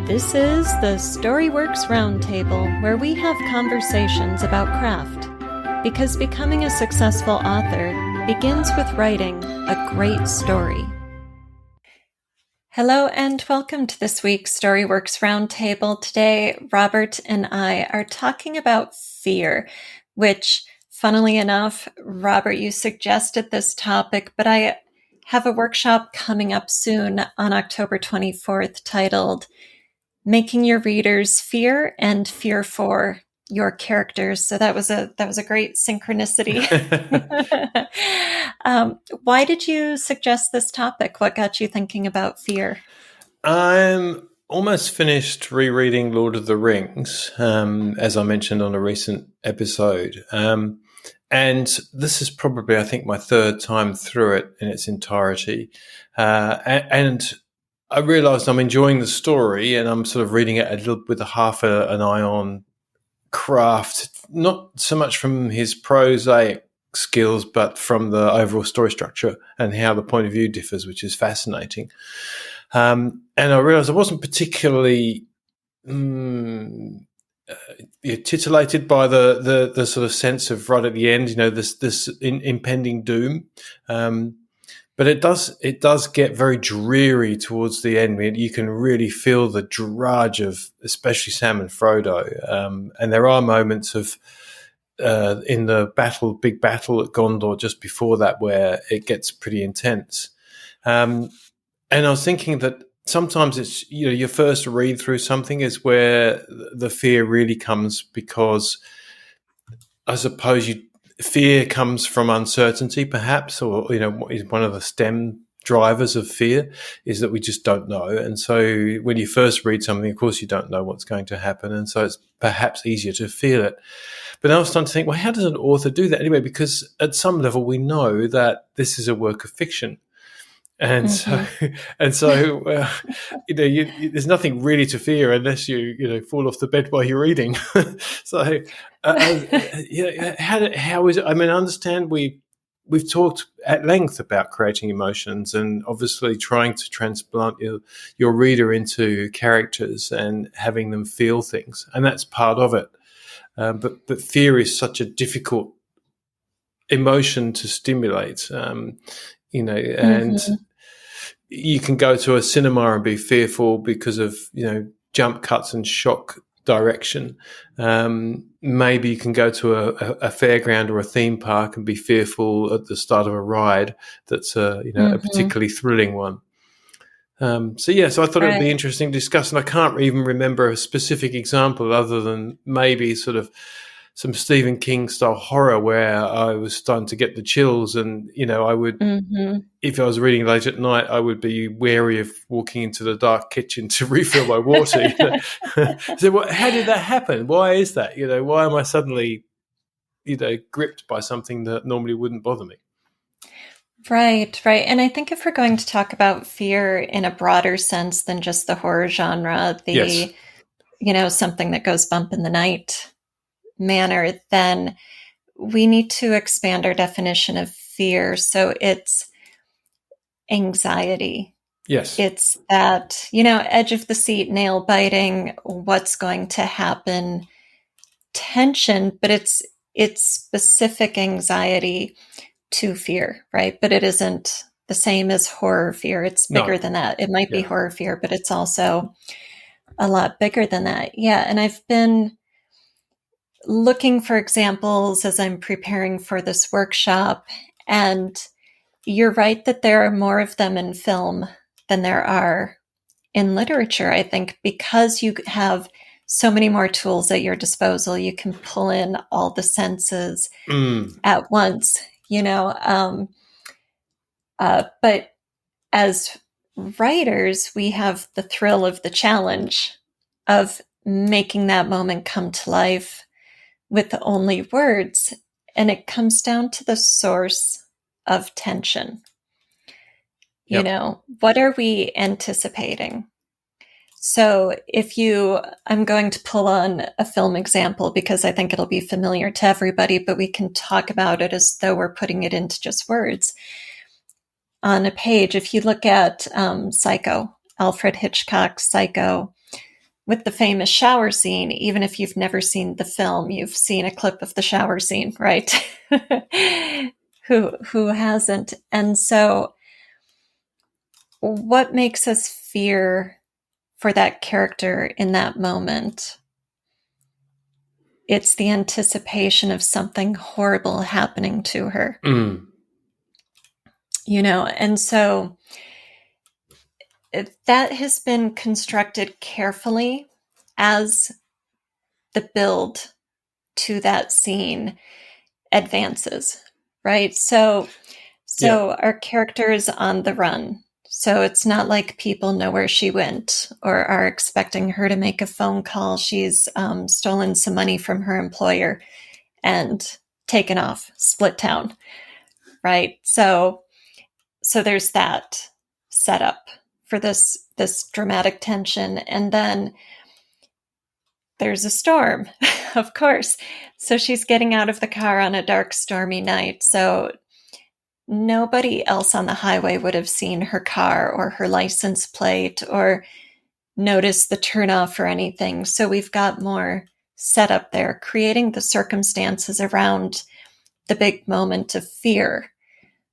This is the Storyworks Roundtable, where we have conversations about craft. Because becoming a successful author begins with writing a great story. Hello and welcome to this week's Storyworks Roundtable. Today, Robert and I are talking about fear, which, funnily enough, Robert, you suggested this topic, but I have a workshop coming up soon on October 24th titled Making Your Readers Fear and Fear for Your Characters. So that was a great synchronicity. Why did you suggest this topic? What got you thinking about fear? I'm almost finished rereading Lord of the Rings, as I mentioned on a recent episode. And this is probably, I think, my third time through it in its entirety. And I realised I'm enjoying the story, and I'm sort of reading it a little with an eye on craft, not so much from his prosaic skills, but from the overall story structure and how the point of view differs, which is fascinating. And I realised I wasn't particularly titillated by the sort of sense of right at the end, this impending doom. But it does get very dreary towards the end. I mean, you can really feel the drudge of especially Sam and Frodo. And there are moments of in the big battle at Gondor just before that where it gets pretty intense. And I was thinking that sometimes it's, your first read through something is where the fear really comes, because I suppose fear comes from uncertainty, perhaps, or, one of the stem drivers of fear is that we just don't know. And so when you first read something, of course, you don't know what's going to happen. And so it's perhaps easier to feel it. But I was starting to think, well, how does an author do that anyway? Because at some level, we know that this is a work of fiction. And so, there's nothing really to fear unless you fall off the bed while you're reading. So, how is it? I mean, I understand we've talked at length about creating emotions and obviously trying to transplant your reader into characters and having them feel things, and that's part of it. But fear is such a difficult emotion to stimulate. And you can go to a cinema and be fearful because of, jump cuts and shock direction. Maybe you can go to a fairground or a theme park and be fearful at the start of a ride that's a particularly thrilling one. So I thought it would be interesting to discuss, and I can't even remember a specific example other than maybe sort of some Stephen King style horror where I was starting to get the chills, and I would, if I was reading late at night, I would be wary of walking into the dark kitchen to refill my water. So, how did that happen? Why is that? Why am I suddenly, gripped by something that normally wouldn't bother me? Right. And I think if we're going to talk about fear in a broader sense than just the horror genre, something that goes bump in the night manner, then we need to expand our definition of fear. So it's anxiety. Yes. It's that, edge of the seat, nail biting, what's going to happen, tension, but it's specific anxiety to fear, right? But it isn't the same as horror fear. It's bigger than that. It might be horror fear, but it's also a lot bigger than that. Yeah. And I've been looking for examples as I'm preparing for this workshop. And you're right that there are more of them in film than there are in literature, I think, because you have so many more tools at your disposal. You can pull in all the senses at once, but as writers, we have the thrill of the challenge of making that moment come to life with only words. And it comes down to the source of tension. What are we anticipating? So I'm going to pull on a film example because I think it'll be familiar to everybody, but we can talk about it as though we're putting it into just words. On a page, if you look at Psycho, Alfred Hitchcock's Psycho, with the famous shower scene, even if you've never seen the film, you've seen a clip of the shower scene, right? Who hasn't? And so what makes us fear for that character in that moment? It's the anticipation of something horrible happening to her. And so that has been constructed carefully as the build to that scene advances, right? So our character is on the run. So it's not like people know where she went or are expecting her to make a phone call. She's stolen some money from her employer and taken off, split town, right? So there's that setup for this dramatic tension. And then there's a storm, of course. So she's getting out of the car on a dark, stormy night. So nobody else on the highway would have seen her car or her license plate or noticed the turnoff or anything. So we've got more setup there, creating the circumstances around the big moment of fear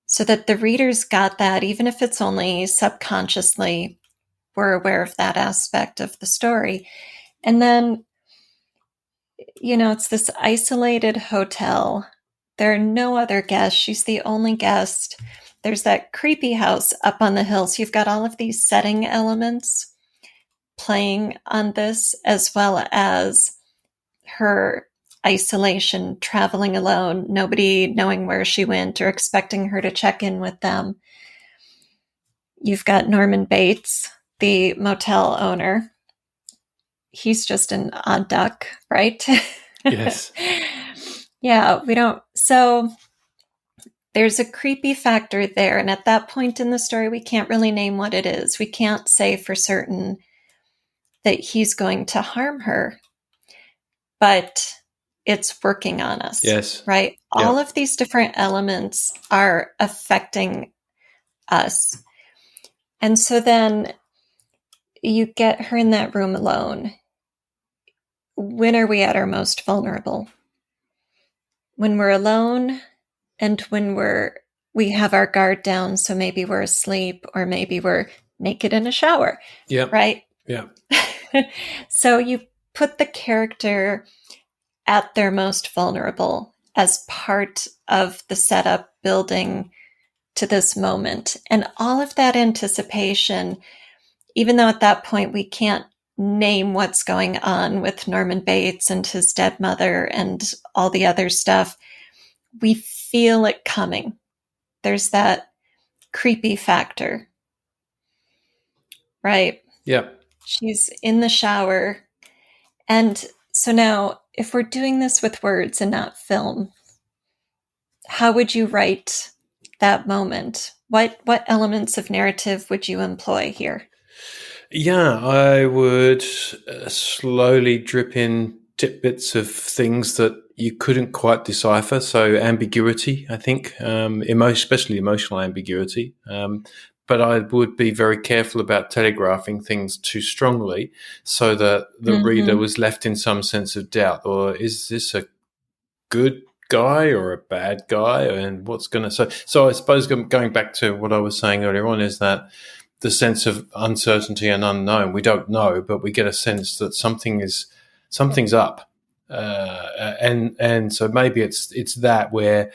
so that the readers got that, even if it's only subconsciously, we're aware of that aspect of the story. And then, it's this isolated hotel. There are no other guests. She's the only guest. There's that creepy house up on the hill. So you've got all of these setting elements playing on this, as well as her isolation, traveling alone, nobody knowing where she went or expecting her to check in with them. You've got Norman Bates, the motel owner. He's just an odd duck, right? Yes. Yeah, so there's a creepy factor there. And at that point in the story, we can't really name what it is. We can't say for certain that he's going to harm her, but it's working on us. Yes. Right? Yeah. All of these different elements are affecting us. And so then you get her in that room alone. When are we at our most vulnerable? When we're alone and when we have our guard down, so maybe we're asleep or maybe we're naked in a shower. Yeah. Right? Yeah. So you put the character at their most vulnerable as part of the setup building to this moment. And all of that anticipation, even though at that point we can't name what's going on with Norman Bates and his dead mother and all the other stuff, we feel it coming. There's that creepy factor, right? Yeah. She's in the shower. And so now, if we're doing this with words and not film, how would you write that moment? What elements of narrative would you employ here? Yeah, I would slowly drip in tidbits of things that you couldn't quite decipher. So ambiguity, I think, especially emotional ambiguity. But I would be very careful about telegraphing things too strongly so that the reader was left in some sense of doubt. Or is this a good guy or a bad guy? And what's going to... So I suppose going back to what I was saying earlier on is that the sense of uncertainty and unknown, we don't know, but we get a sense that something's up. And so maybe it's that where...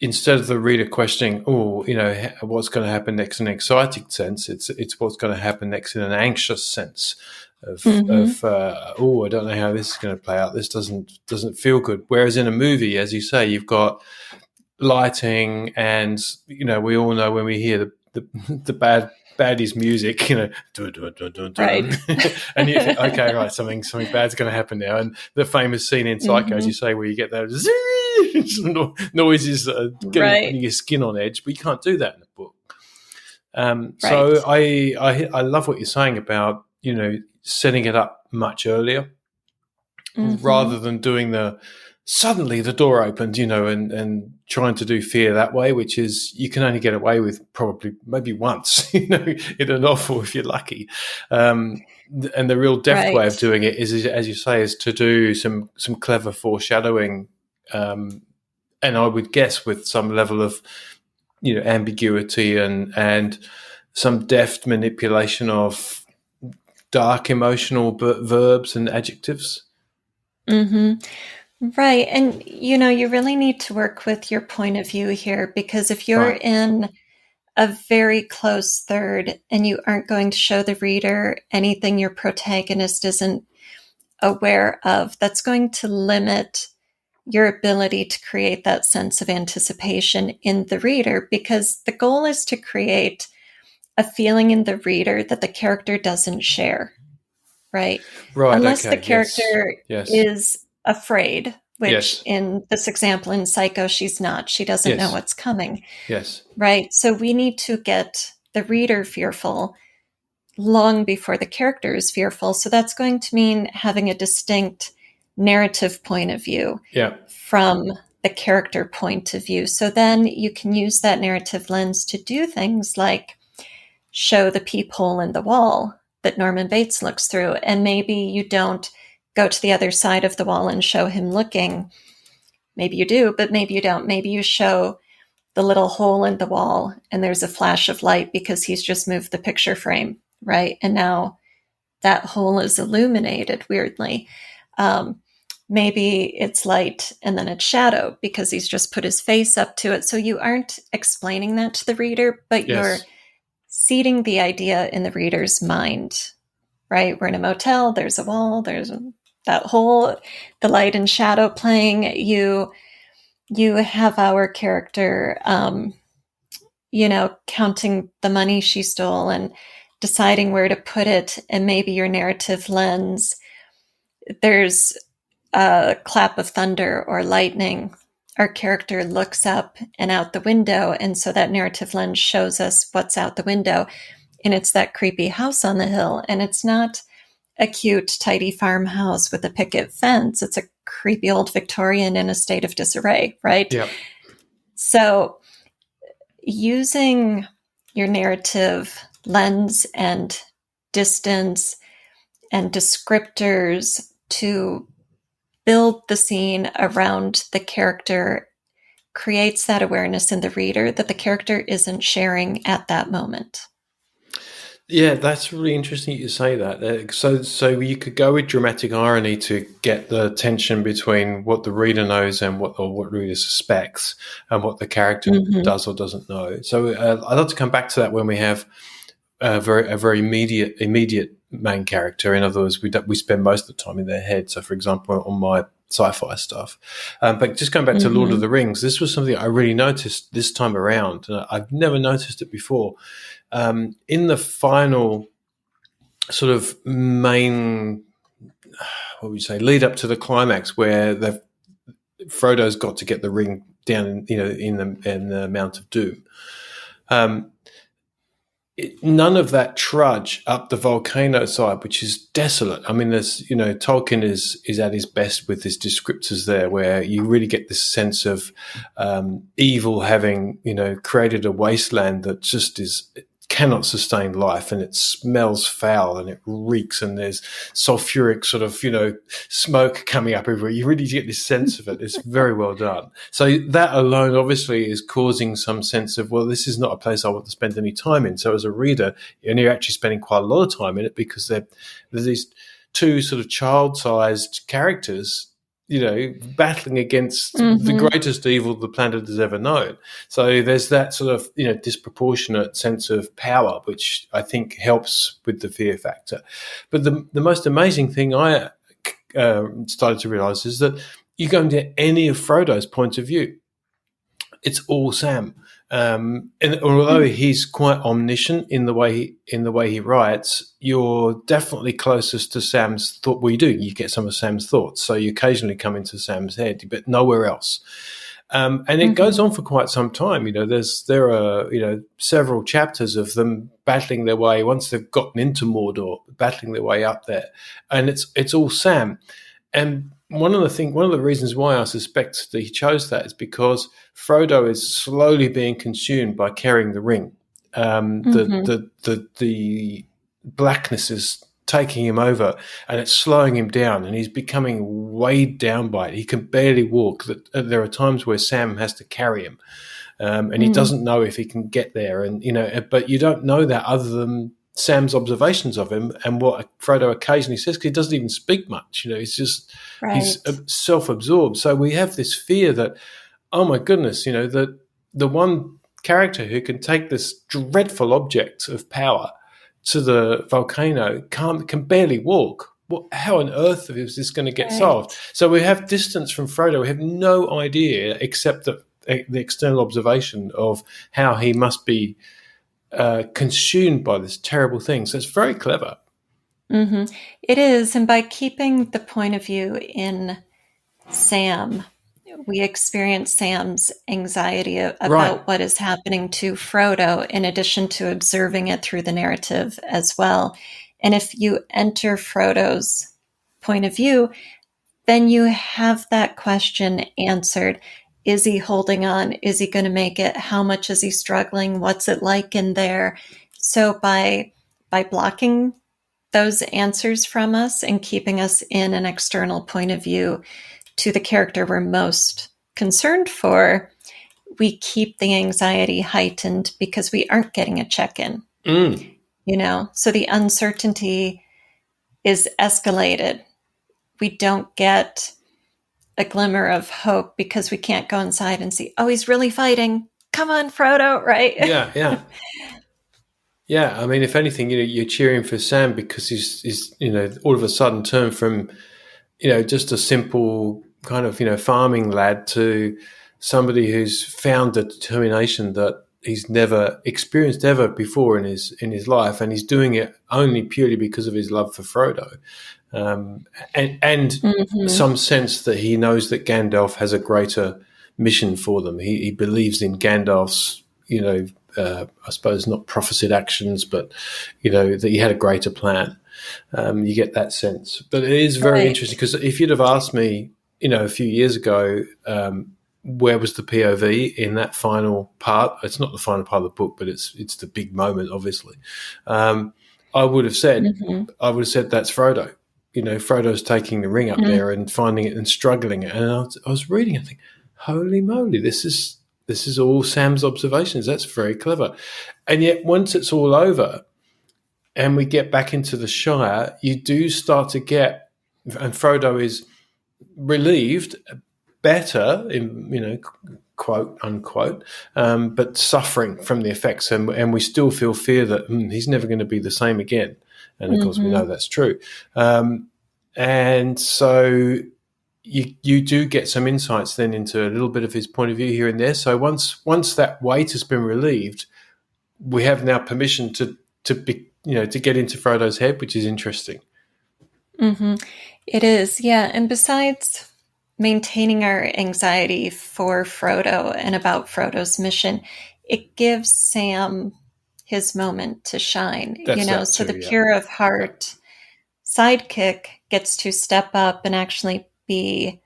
instead of the reader questioning, what's going to happen next in an exciting sense, it's what's going to happen next in an anxious sense of I don't know how this is going to play out. This doesn't feel good. Whereas in a movie, as you say, you've got lighting, and we all know when we hear the baddies music, dun, dun, dun, dun, dun. Right. And you think, okay, right, something bad's going to happen now. And the famous scene in Psycho, as you say, where you get those noises getting your skin on edge, but you can't do that in a book. So I love what you're saying about setting it up much earlier rather than doing the suddenly the door opened, and trying to do fear that way, which is you can only get away with probably maybe once, in a novel if you're lucky. And the real deft way of Right. doing it is, as you say, is to do some clever foreshadowing, and I would guess with some level of ambiguity and some deft manipulation of dark emotional verbs and adjectives. Mm-hmm. Right. And, you really need to work with your point of view here, because if you're Right. in a very close third and you aren't going to show the reader anything your protagonist isn't aware of, that's going to limit your ability to create that sense of anticipation in the reader, because the goal is to create a feeling in the reader that the character doesn't share, right? Right. Unless the Okay. Yes. character Yes. is afraid, which Yes. in this example in Psycho, she's not. She doesn't know Yes. what's coming, Yes. right? So we need to get the reader fearful long before the character is fearful. So that's going to mean having a distinct narrative point of view Yeah. from the character point of view. So then you can use that narrative lens to do things like show the peephole in the wall that Norman Bates looks through. And maybe you don't go to the other side of the wall and show him looking. Maybe you do, but maybe you don't. Maybe you show the little hole in the wall and there's a flash of light because he's just moved the picture frame, right? And now that hole is illuminated weirdly. Maybe it's light and then it's shadow because he's just put his face up to it. So you aren't explaining that to the reader, but you're Yes. seeding the idea in the reader's mind, right? We're in a motel, there's a wall, there's that hole, the light and shadow playing. You have our character, counting the money she stole and deciding where to put it, and maybe your narrative lens, there's a clap of thunder or lightning. Our character looks up and out the window, and so that narrative lens shows us what's out the window, and it's that creepy house on the hill, and it's not a cute, tidy farmhouse with a picket fence. It's a creepy old Victorian in a state of disarray, right? Yeah. So using your narrative lens and distance and descriptors to build the scene around the character creates that awareness in the reader that the character isn't sharing at that moment. Yeah, that's really interesting you say that. So you could go with dramatic irony to get the tension between what the reader knows and what the reader suspects, and what the character does or doesn't know. So I'd like to come back to that when we have a very immediate main character. In other words, we spend most of the time in their head. So, for example, on my sci-fi stuff. But just going back to Lord of the Rings, this was something I really noticed this time around. And I've never noticed it before. In the final sort of main, what would you say, lead up to the climax, where Frodo's got to get the ring down, in the Mount of Doom. None of that trudge up the volcano side, which is desolate. I mean, there's, Tolkien is at his best with his descriptors there, where you really get this sense of evil having, created a wasteland that just cannot sustain life, and it smells foul and it reeks, and there's sulfuric sort of, smoke coming up everywhere. You really get this sense of it. It's very well done. So that alone obviously is causing some sense of, well, this is not a place I want to spend any time in. So as a reader, and you're actually spending quite a lot of time in it, because there's these two sort of child-sized characters, battling against the greatest evil the planet has ever known. So there's that sort of, disproportionate sense of power, which I think helps with the fear factor. But the most amazing thing I started to realize is that you go into any of Frodo's point of view, it's all Sam. And although he's quite omniscient in the way he writes, you're definitely closest to Sam's thought. Well, you get some of Sam's thoughts, so you occasionally come into Sam's head, but nowhere else. And it goes on for quite some time. There are several chapters of them battling their way, once they've gotten into Mordor, battling their way up there, and it's all Sam. And one of the reasons why I suspect that he chose that is because Frodo is slowly being consumed by carrying the ring. The blackness is taking him over, and it's slowing him down, and he's becoming weighed down by it. He can barely walk. There are times where Sam has to carry him, and he doesn't know if he can get there. And but you don't know that other than Sam's observations of him and what Frodo occasionally says, because he doesn't even speak much. He's self-absorbed. So we have this fear that, oh my goodness, that the one character who can take this dreadful object of power to the volcano can barely walk. How on earth is this going to get solved? So we have distance from Frodo. We have no idea except that the external observation of how he must be consumed by this terrible thing. So it's very clever. Mm-hmm. It is. And by keeping the point of view in Sam, we experience Sam's anxiety about what is happening to Frodo, in addition to observing it through the narrative as well. And if you enter Frodo's point of view, then you have that question answered. Is he holding on? Is he going to make it? How much is he struggling? What's it like in there? So by blocking those answers from us and keeping us in an external point of view to the character we're most concerned for, we keep the anxiety heightened because we aren't getting a check-in. So the uncertainty is escalated. We don't get a glimmer of hope because we can't go inside and see, oh, he's really fighting. Come on, Frodo, right? Yeah. Yeah, I mean, if anything, you're cheering for Sam because he's all of a sudden turned from, just a simple kind of, farming lad to somebody who's found the determination that he's never experienced ever before in his life, and he's doing it only purely because of his love for Frodo. And some sense that he knows that Gandalf has a greater mission for them. He believes in Gandalf's, I suppose not prophesied actions, but, that he had a greater plan. You get that sense. But it is very interesting because if you'd have asked me, a few years ago, where was the POV in that final part? It's not the final part of the book, but it's the big moment, obviously. I would have said that's Frodo. Frodo's taking the ring up there and finding it and struggling it. And I was reading, I think, holy moly, this is all Sam's observations. That's very clever. And yet once it's all over and we get back into the Shire, you do start to get, and Frodo is relieved, better, quote unquote, but suffering from the effects. And we still feel fear that he's never going to be the same again. And of course, we know that's true. And so you do get some insights then into a little bit of his point of view here and there. So once that weight has been relieved, we have now permission to get into Frodo's head, which is interesting. It is, yeah. And besides maintaining our anxiety for Frodo and about Frodo's mission, it gives Sam his moment to shine. So the pure of heart sidekick gets to step up and actually be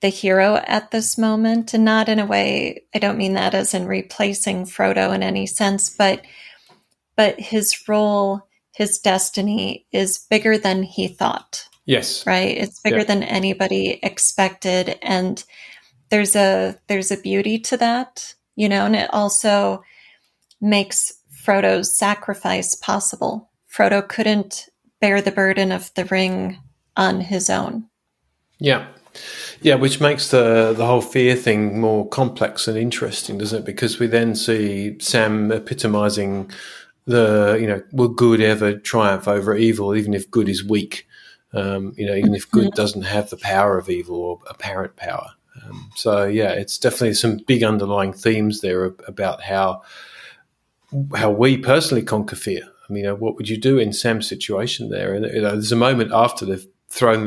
the hero at this moment, and not in a way, I don't mean that as in replacing Frodo in any sense, but his role, his destiny is bigger than he thought. Yes. Right? It's bigger than anybody expected. And there's a beauty to that, and it also makes Frodo's sacrifice possible. Frodo couldn't bear the burden of the ring on his own. Yeah. Yeah, which makes the whole fear thing more complex and interesting, doesn't it? Because we then see Sam epitomizing will good ever triumph over evil, even if good is weak? Even if good doesn't have the power of evil or apparent power. It's definitely some big underlying themes there about how we personally conquer fear. I mean, what would you do in Sam's situation there? And there's a moment after they've thrown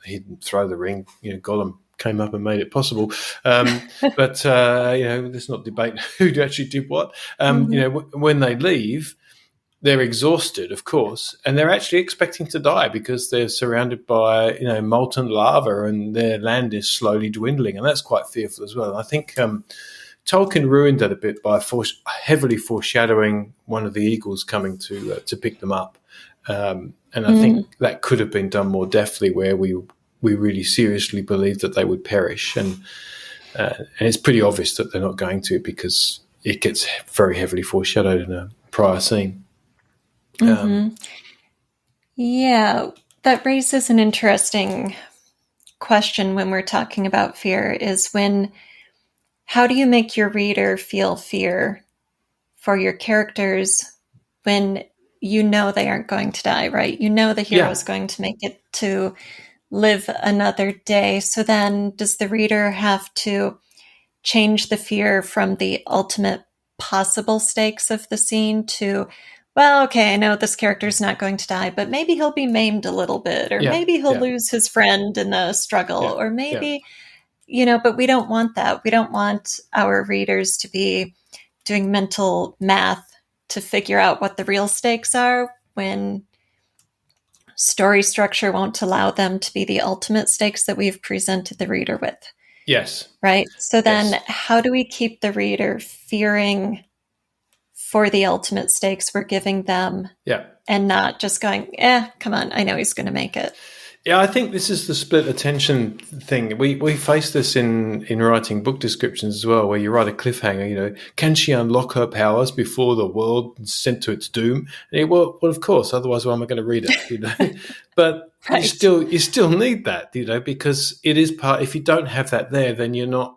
he didn't throw the ring. Gollum came up and made it possible. But let's not debate who actually did what. When they leave, they're exhausted, of course, and they're actually expecting to die because they're surrounded by, molten lava and their land is slowly dwindling, and that's quite fearful as well. And I think Tolkien ruined that a bit by heavily foreshadowing one of the eagles coming to pick them up, and I think that could have been done more deftly, where we really seriously believed that they would perish, and it's pretty obvious that they're not going to, because it gets very heavily foreshadowed in a prior scene. Yeah, that raises an interesting question when we're talking about fear, is how do you make your reader feel fear for your characters when you know they aren't going to die, right? You know the hero is going to make it to live another day. So then does the reader have to change the fear from the ultimate possible stakes of the scene to, well, okay, I know this character's not going to die, but maybe he'll be maimed a little bit, or maybe he'll lose his friend in the struggle, or maybe, but we don't want that. We don't want our readers to be doing mental math to figure out what the real stakes are when story structure won't allow them to be the ultimate stakes that we've presented the reader with. Yes. Right? So then how do we keep the reader fearing for the ultimate stakes we're giving them, and not just going, come on, I know he's going to make it? Yeah, I think this is the split attention thing. We face this in writing book descriptions as well, where you write a cliffhanger, can she unlock her powers before the world is sent to its doom? And well, of course, otherwise why am I going to read it, But you still need that, because it is part. If you don't have that there, then you're not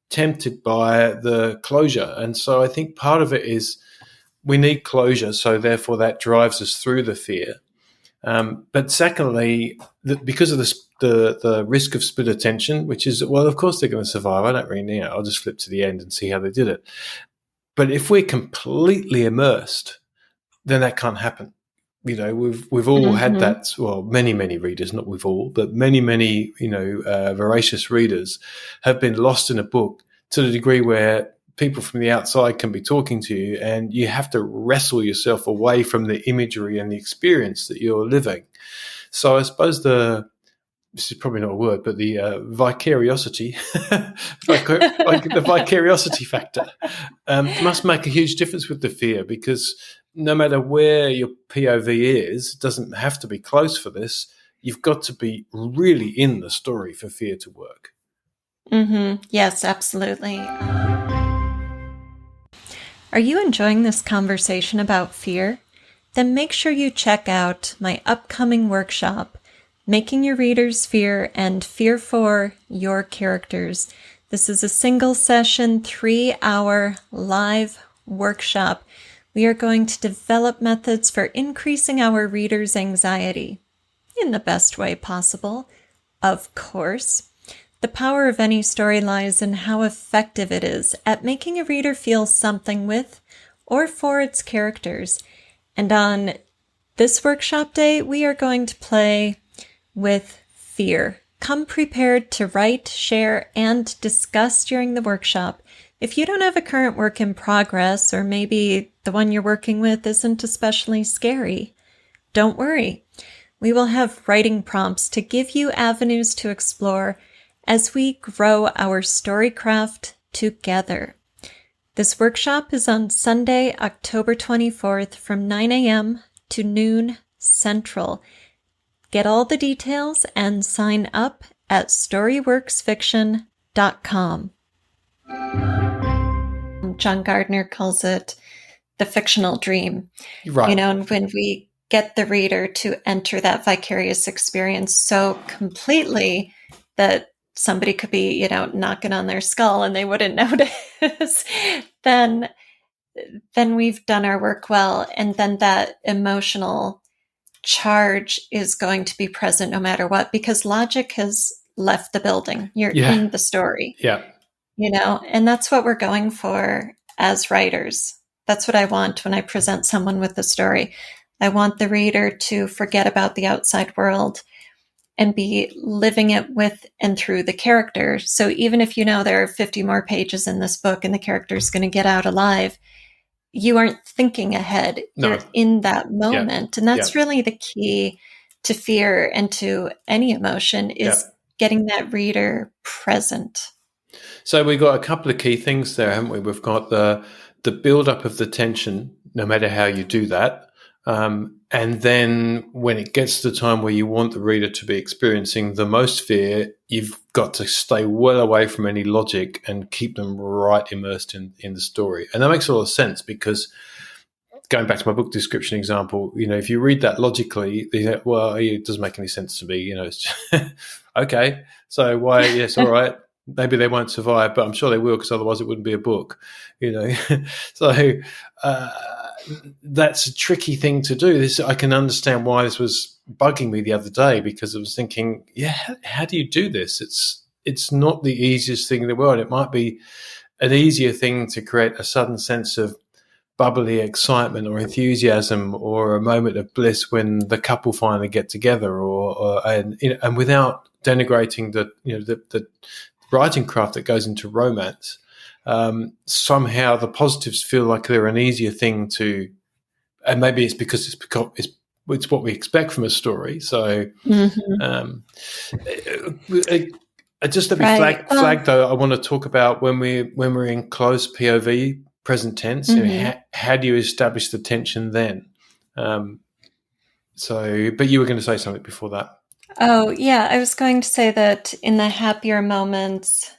tempted by the closure. And so I think part of it is we need closure, so therefore that drives us through the fear. But secondly, because of the risk of split attention, which is, well, of course they're going to survive. I don't really know. I'll just flip to the end and see how they did it. But if we're completely immersed, then that can't happen. We've all had that. Well, many readers, not with all, but many voracious readers have been lost in a book to the degree where people from the outside can be talking to you, and you have to wrestle yourself away from the imagery and the experience that you're living. So I suppose this is probably not a word, but the vicariosity, the vicariosity factor must make a huge difference with the fear, because no matter where your POV is, it doesn't have to be close for this. You've got to be really in the story for fear to work. Yes, absolutely. Are you enjoying this conversation about fear? Then make sure you check out my upcoming workshop, Making Your Readers Fear and Fear for Your Characters. This is a single session, 3-hour live workshop. We are going to develop methods for increasing our readers' anxiety in the best way possible, of course. The power of any story lies in how effective it is at making a reader feel something with or for its characters. And on this workshop day, we are going to play with fear. Come prepared to write, share, and discuss during the workshop. If you don't have a current work in progress, or maybe the one you're working with isn't especially scary, don't worry. We will have writing prompts to give you avenues to explore as we grow our storycraft together. This workshop is on Sunday, October 24th from 9 a.m. to noon Central. Get all the details and sign up at storyworksfiction.com. John Gardner calls it the fictional dream. Right. And when we get the reader to enter that vicarious experience so completely that somebody could be, knocking on their skull and they wouldn't notice, then we've done our work well. And then that emotional charge is going to be present no matter what, because logic has left the building. You're in the story. Yeah. And that's what we're going for as writers. That's what I want when I present someone with a story. I want the reader to forget about the outside world and be living it with and through the character. So even if there are 50 more pages in this book and the character is going to get out alive, you aren't thinking ahead. No. You're in that moment. And that's Yeah. really the key to fear and to any emotion, is getting that reader present. So we've got a couple of key things there, haven't we? We've got the build-up of the tension, no matter how you do that. And then when it gets to the time where you want the reader to be experiencing the most fear, you've got to stay well away from any logic and keep them right immersed in the story. And that makes a lot of sense, because going back to my book description example, if you read that logically, you think, well, it doesn't make any sense to me. It's just, okay, so why? Yes, all right. Maybe they won't survive, but I'm sure they will, because otherwise it wouldn't be a book. So that's a tricky thing to do. I can understand why this was bugging me the other day, because I was thinking, how do you do this? It's not the easiest thing in the world. It might be an easier thing to create a sudden sense of bubbly excitement or enthusiasm, or a moment of bliss when the couple finally get together, and without denigrating the writing craft that goes into romance. Somehow the positives feel like they're an easier thing to, and maybe it's because it's what we expect from a story. So, just to be flag though, I want to talk about when we're in close POV, present tense. How do you establish the tension then? But you were going to say something before that. Oh, yeah. I was going to say that in the happier moments,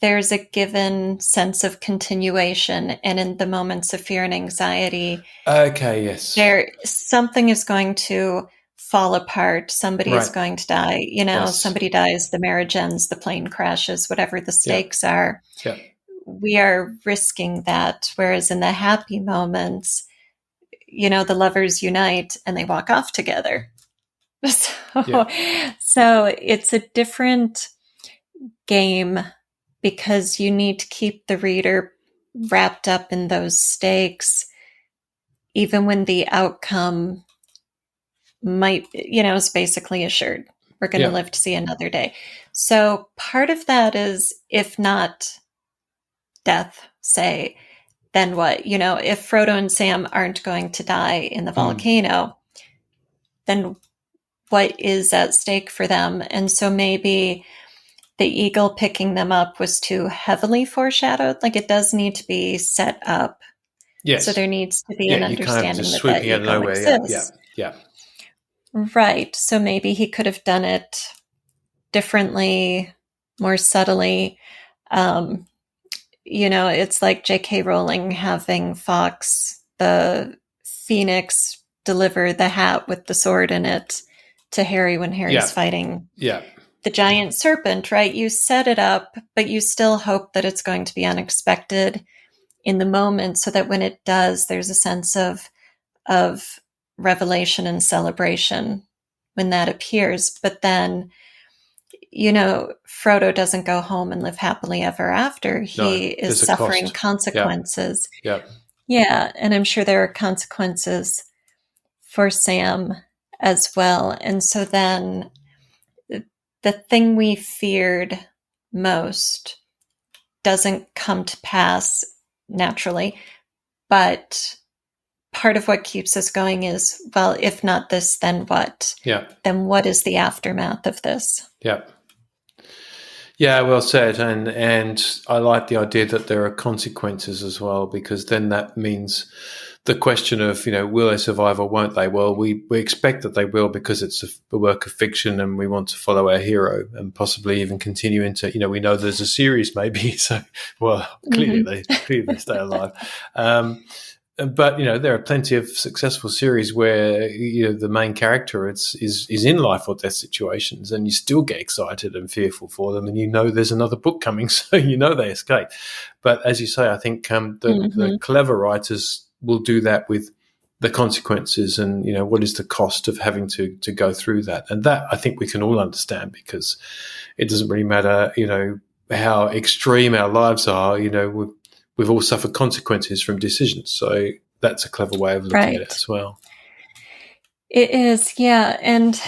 there's a given sense of continuation. And in the moments of fear and anxiety, okay, yes, something is going to fall apart. Somebody is going to die. Somebody dies, the marriage ends, the plane crashes, whatever the stakes are. Yeah. We are risking that. Whereas in the happy moments, the lovers unite and they walk off together. So it's a different game, because you need to keep the reader wrapped up in those stakes, even when the outcome might, is basically assured. We're going to live to see another day. So part of that is, if not death, say, then what? If Frodo and Sam aren't going to die in the volcano, then what is at stake for them? And so maybe the eagle picking them up was too heavily foreshadowed. Like, it does need to be set up. Yes. So there needs to be an understanding that eagle exists. Yeah. Right. So maybe he could have done it differently, more subtly. It's like J.K. Rowling having Fawkes, the phoenix, deliver the hat with the sword in it to Harry when Harry's fighting the giant serpent, right? You set it up, but you still hope that it's going to be unexpected in the moment, so that when it does, there's a sense of revelation and celebration when that appears. But then, Frodo doesn't go home and live happily ever after. He is suffering consequences. Yeah. And I'm sure there are consequences for Sam as well. And so then the thing we feared most doesn't come to pass naturally, but part of what keeps us going is, well, if not this, then what? Then what is the aftermath of this? Yeah, well said. And I like the idea that there are consequences as well, because then that means the question of, will they survive or won't they? Well, we expect that they will, because it's a work of fiction and we want to follow our hero and possibly even continue into, we know there's a series maybe. So, well, clearly they stay alive. But, there are plenty of successful series where, the main character is in life or death situations, and you still get excited and fearful for them, and there's another book coming, so they escape. But as you say, I think the clever writers will do that with the consequences and, what is the cost of having to go through that. And that I think we can all understand, because it doesn't really matter, how extreme our lives are, we've all suffered consequences from decisions. So that's a clever way of looking at it as well. It is, yeah. And,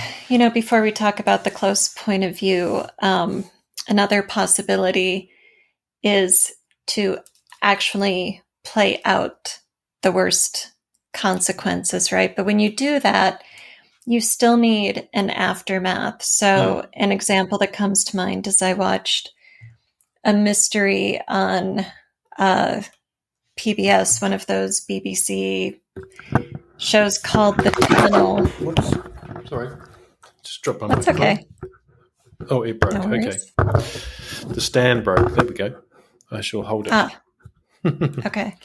before we talk about the close point of view, another possibility is to actually play out the worst consequences, right? But when you do that, you still need an aftermath. So an example that comes to mind is I watched a mystery on PBS, one of those BBC shows called The Tunnel. Whoops. Sorry. Just dropped my That's microphone. okay. Oh, it broke. No Okay. worries. The stand broke. There we go. I shall hold it. Okay.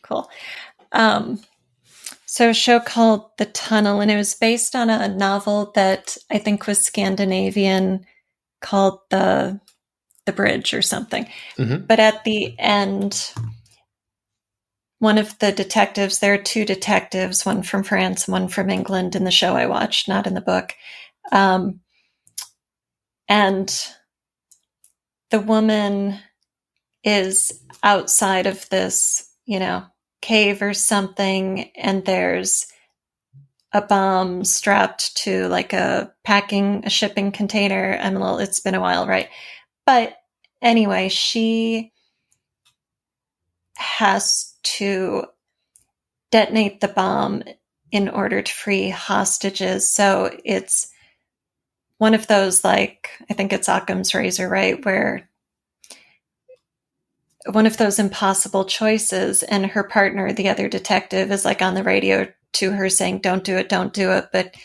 Cool. So a show called The Tunnel, and it was based on a novel that I think was Scandinavian called The Bridge or something. Mm-hmm. But at the end, one of the detectives, there are two detectives, one from France, one from England in the show I watched, not in the book. And the woman is outside of this, cave or something, and there's a bomb strapped to like a shipping container. It's been a while, right? But anyway, she has to detonate the bomb in order to free hostages. So it's one of those, like, I think it's Occam's razor, right? Where one of those impossible choices, and her partner, the other detective, is like on the radio to her saying, don't do it, don't do it. But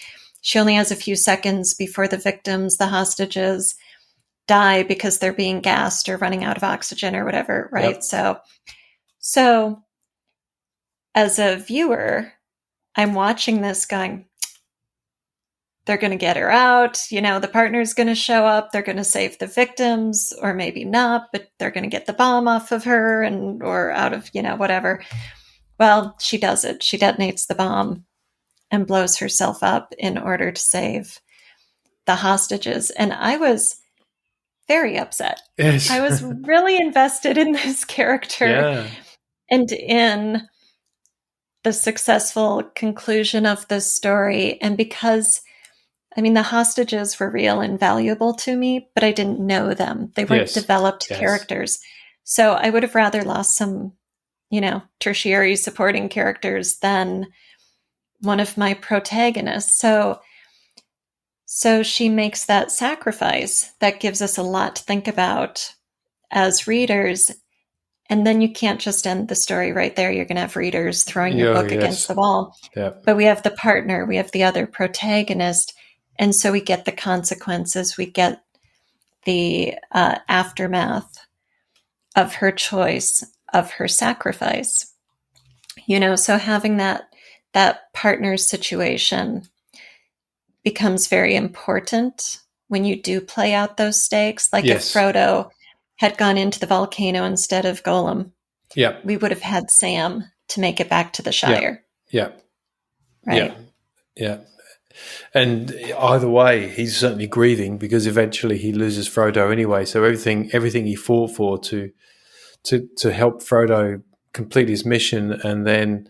she only has a few seconds before the victims, the hostages, die because they're being gassed or running out of oxygen or whatever, right? Yep. So as a viewer, I'm watching this going, they're going to get her out. The partner's going to show up. They're going to save the victims, or maybe not, but they're going to get the bomb off of her or out of, whatever. Well, she does it. She detonates the bomb and blows herself up in order to save the hostages. And I was very upset. Yes. I was really invested in this character and in the successful conclusion of this story. And because, the hostages were real and valuable to me, but I didn't know them. They weren't developed characters. So I would have rather lost some, tertiary supporting characters than one of my protagonists. So she makes that sacrifice that gives us a lot to think about as readers. And then you can't just end the story right there. You're going to have readers throwing your book against the wall. Yep. But we have the partner, we have the other protagonist. And so we get the consequences, we get the aftermath of her choice, of her sacrifice. So having that partner situation becomes very important when you do play out those stakes. Like if Frodo had gone into the volcano instead of Gollum, we would have had Sam to make it back to the Shire. Yeah. Right. Yeah. And either way, he's certainly grieving because eventually he loses Frodo anyway. So everything he fought for to help Frodo complete his mission, and then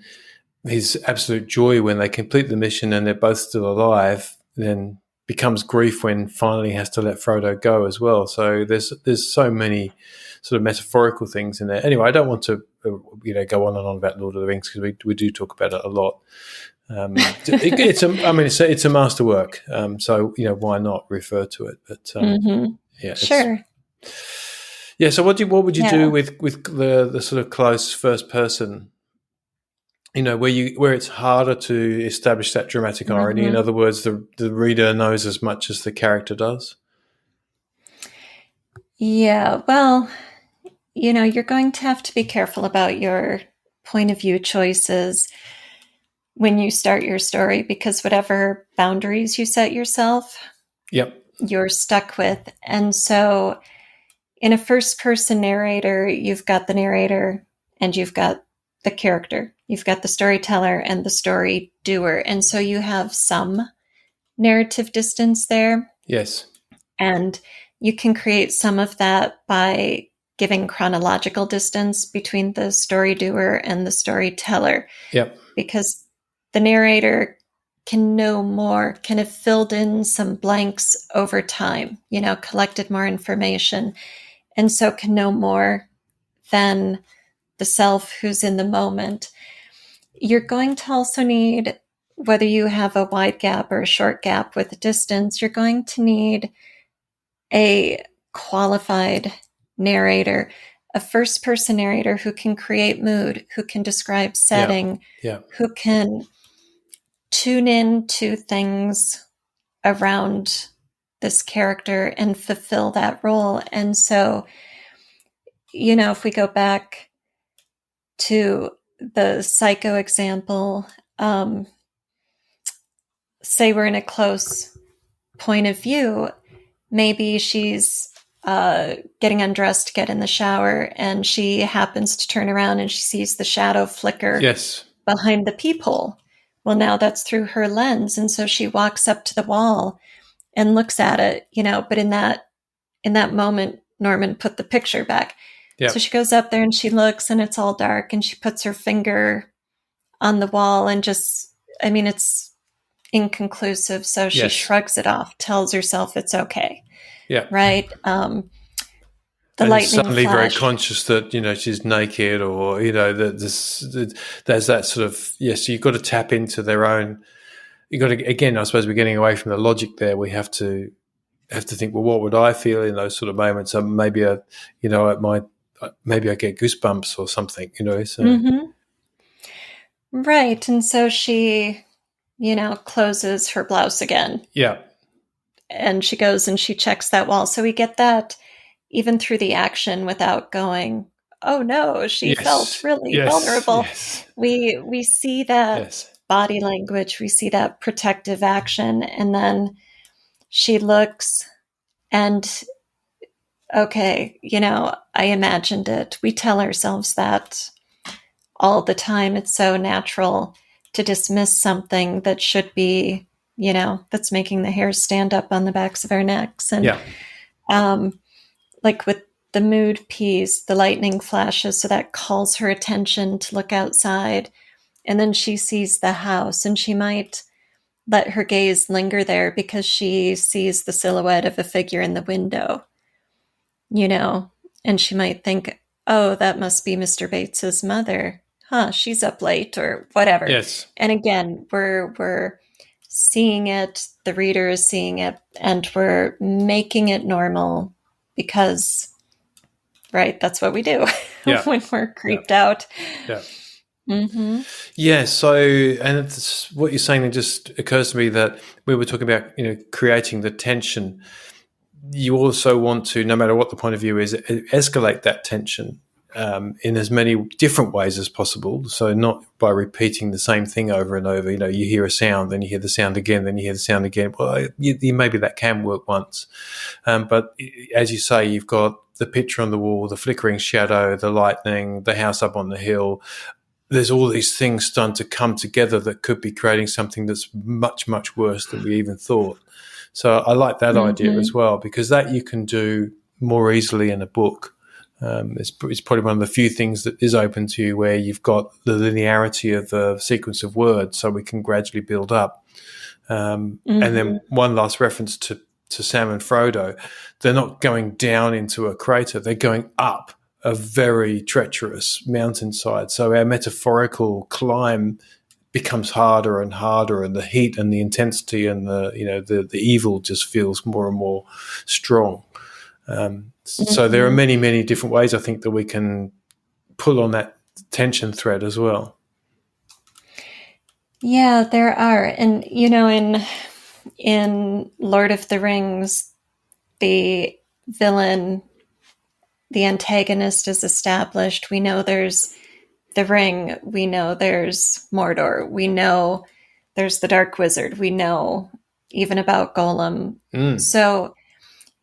his absolute joy when they complete the mission and they're both still alive, then becomes grief when finally he has to let Frodo go as well. So there's so many sort of metaphorical things in there. Anyway, I don't want to go on and on about Lord of the Rings because we do talk about it a lot. It's a masterwork. So why not refer to it? But sure. Yeah. So what would you do with the sort of close first person? Where it's harder to establish that dramatic irony. In other words, the reader knows as much as the character does. Yeah. Well, you're going to have to be careful about your point of view choices when you start your story, because whatever boundaries you set yourself, you're stuck with. And so in a first-person narrator, you've got the narrator and you've got the character. You've got the storyteller and the story doer. And so you have some narrative distance there. Yes. And you can create some of that by giving chronological distance between the story doer and the storyteller. Yep. Because the narrator can know more, can have filled in some blanks over time, collected more information, and so can know more than the self who's in the moment. you're going to also need, whether you have a wide gap or a short gap with distance, you're going to need a qualified narrator, a first person narrator who can create mood, who can describe setting, who can tune in to things around this character and fulfill that role. And so, if we go back to the Psycho example, say we're in a close point of view, maybe she's getting undressed to get in the shower, and she happens to turn around and she sees the shadow flicker behind the peephole. Well, now that's through her lens. And so she walks up to the wall and looks at it, but in that moment, Norman put the picture back. Yep. So she goes up there and she looks, and it's all dark, and she puts her finger on the wall and it's inconclusive. So she shrugs it off, tells herself it's okay. Yeah. Right. The and lightning suddenly flash. Very conscious that, she's naked, or, that there's that sort of, so you've got to tap into their own, you've got to, again, I suppose we're getting away from the logic there. We have to think, well, what would I feel in those sort of moments? So maybe maybe I get goosebumps or something, so. Mm-hmm. Right. And so she, closes her blouse again. Yeah. And she goes and she checks that wall. So we get that even through the action without going, oh no, she felt really vulnerable. Yes. We see that body language, we see that protective action, and then she looks and, okay, I imagined it. We tell ourselves that all the time. It's so natural to dismiss something that should be, that's making the hair stand up on the backs of our necks. And like with the mood piece, the lightning flashes, so that calls her attention to look outside. And then she sees the house, and she might let her gaze linger there because she sees the silhouette of a figure in the window, and she might think, oh, that must be Mr. Bates's mother. She's up late or whatever. Yes. And again, we're seeing it, the reader is seeing it, and we're making it normal because, right, that's what we do when we're creeped out. Yeah. Mm-hmm. Yeah. So, and it's, what you're saying, it just occurs to me that we were talking about, creating the tension. You also want to, no matter what the point of view is, escalate that tension in as many different ways as possible. So not by repeating the same thing over and over. You hear a sound, then you hear the sound again, then you hear the sound again. Well, maybe that can work once. But as you say, you've got the picture on the wall, the flickering shadow, the lightning, the house up on the hill. There's all these things starting to come together that could be creating something that's much, much worse than we even thought. So I like that idea as well, because that you can do more easily in a book. It's probably one of the few things that is open to you where you've got the linearity of the sequence of words, so we can gradually build up. And then one last reference to Sam and Frodo. They're not going down into a crater. They're going up a very treacherous mountainside. So our metaphorical climb becomes harder and harder, and the heat and the intensity and the evil just feels more and more strong. So there are many, many different ways, I think, that we can pull on that tension thread as well. Yeah, there are. And, in Lord of the Rings, the villain, the antagonist is established. We know there's the ring. We know there's Mordor. We know there's the Dark Wizard. We know even about Golem. So,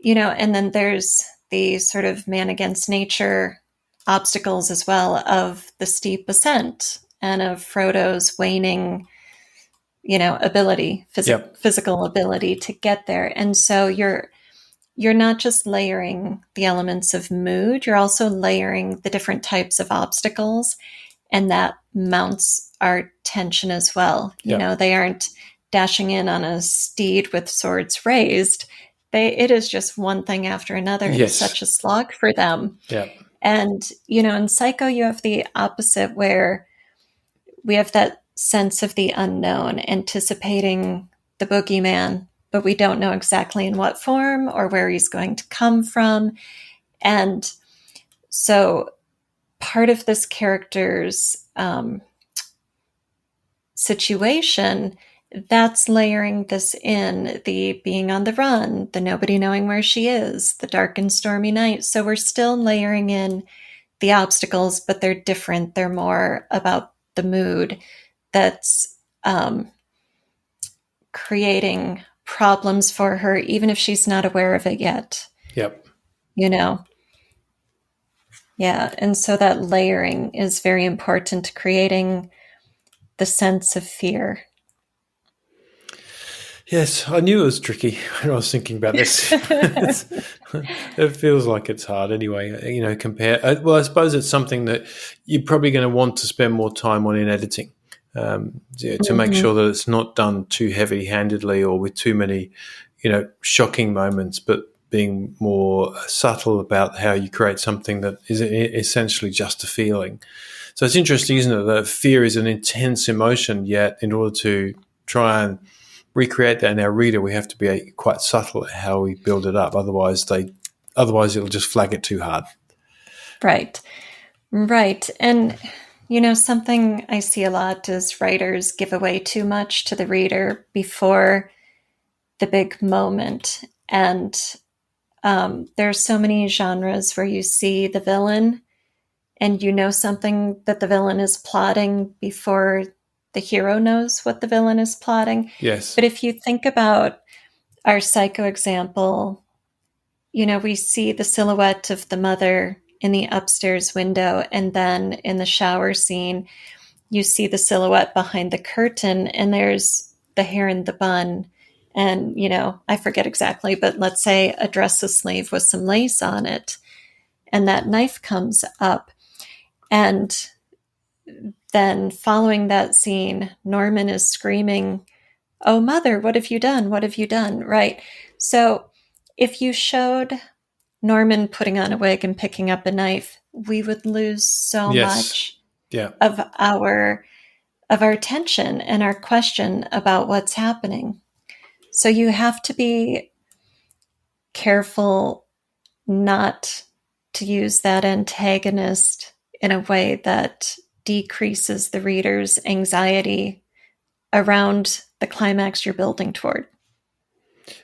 and then there's the sort of man against nature obstacles as well, of the steep ascent and of Frodo's waning, ability, physical ability to get there. And so you're not just layering the elements of mood, you're also layering the different types of obstacles, and that mounts our tension as well. They aren't dashing in on a steed with swords raised. It is just one thing after another. Yes. It's such a slog for them. Yeah. And, in Psycho, you have the opposite, where we have that sense of the unknown, anticipating the boogeyman, but we don't know exactly in what form or where he's going to come from. And so part of this character's situation, that's layering this in, the being on the run, the nobody knowing where she is, the dark and stormy night. So we're still layering in the obstacles, but they're different. They're more about the mood that's creating problems for her, even if she's not aware of it yet. Yep. You know? Yeah. And so that layering is very important to creating the sense of fear. Yes, I knew it was tricky when I was thinking about this. It feels like it's hard anyway, you know, well, I suppose it's something that you're probably going to want to spend more time on in editing, to make sure that it's not done too heavy-handedly or with too many, you know, shocking moments, but being more subtle about how you create something that is essentially just a feeling. So it's interesting, isn't it, that fear is an intense emotion, yet in order to try and recreate that in our reader, we have to be quite subtle at how we build it up. Otherwise it'll just flag it too hard. Right. And, you know, something I see a lot is writers give away too much to the reader before the big moment. And there's so many genres where you see the villain and you know something that the villain is plotting before the hero knows what the villain is plotting. Yes. But if you think about our Psycho example, you know, we see the silhouette of the mother in the upstairs window, and then in the shower scene, you see the silhouette behind the curtain, and there's the hair in the bun. And, you know, I forget exactly, but let's say a dress sleeve with some lace on it, and that knife comes up. And then following that scene, Norman is screaming, "Oh, mother, what have you done? What have you done?" Right? So if you showed Norman putting on a wig and picking up a knife, we would lose so much of our tension and our question about what's happening. So you have to be careful not to use that antagonist in a way that decreases the reader's anxiety around the climax you're building toward.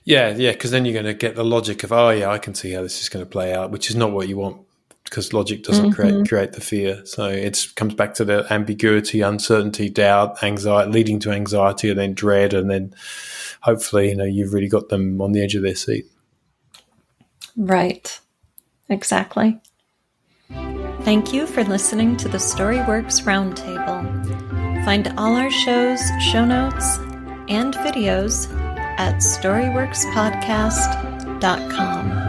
Yeah, because then you're going to get the logic of, oh, yeah, I can see how this is going to play out, which is not what you want, because logic doesn't create the fear. So it comes back to the ambiguity, uncertainty, doubt, anxiety, leading to anxiety, and then dread, and then hopefully, you know, you've really got them on the edge of their seat. Right. Exactly. Thank you for listening to the Storyworks Roundtable. Find all our shows, show notes, and videos at storyworkspodcast.com.